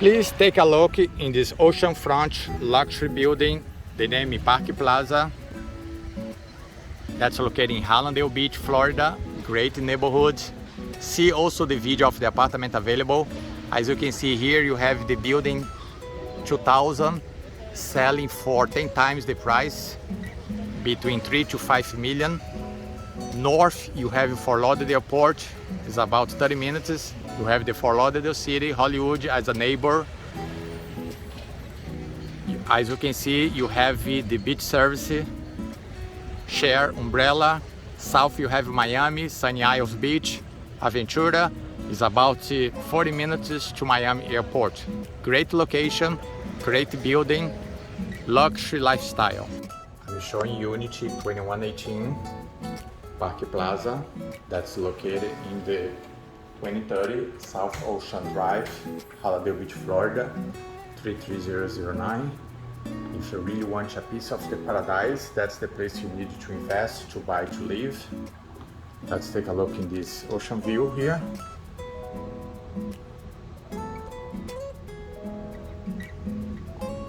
Please take a look in this oceanfront luxury building. The name is Parque Plaza. That's located in Hallandale Beach, Florida. Great neighborhood. See also the video of the apartment available. As you can see here, you have the building 2000 selling for 10 times the price, between 3 to 5 million. North, you have Fort Lauderdale Port, it's about 30 minutes. You have the Fort Lauderdale City, Hollywood as a neighbor. As you can see, you have the beach service, share umbrella. South, you have Miami, Sunny Isles Beach. Aventura is about 40 minutes to Miami Airport. Great location, great building, luxury lifestyle. I'm showing Unity 2118 Parque Plaza. That's located in the 2030 South Ocean Drive, Hallandale Beach, Florida 33009. If you really want a piece of the paradise, that's the place you need to invest, to buy, to live. Let's take a look in this ocean view here.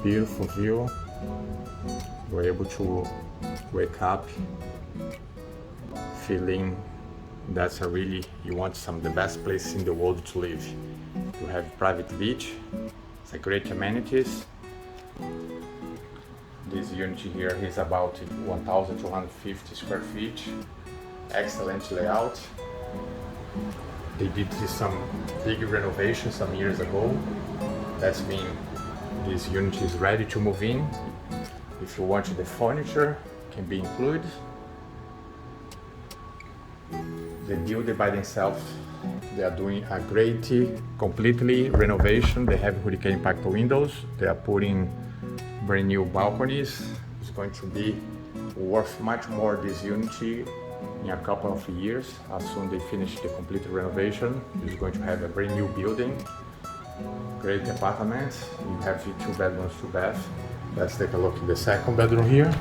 Beautiful view. We're able to wake up feeling that's a really, you want some of the best places in the world to live. You have private beach, it's a great amenities. This unit here is about 1,250 square feet. Excellent layout. They did some big renovation some years ago. That's mean this unit is ready to move in. If you want, the furniture can be included. The builder by themselves, they are doing a great completely renovation. They have hurricane impact windows. They are putting brand new balconies. It's going to be worth much more, this unity, in a couple of years. As soon as they finish the complete renovation, it's going to have a brand new building. Great apartment. You have 2 bedrooms, 2 baths. Let's take a look at the second bedroom here.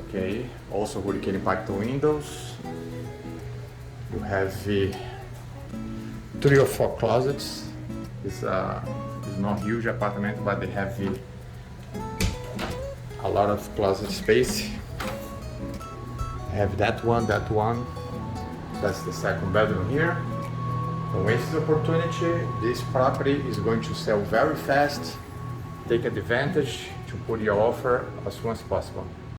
Okay, also hurricane impact windows. You have 3 or 4 closets. It's not huge apartment, but they have a lot of closet space. I have that one. That's the second bedroom here. Don't waste the opportunity. This property is going to sell very fast. Take advantage to put your offer as soon as possible.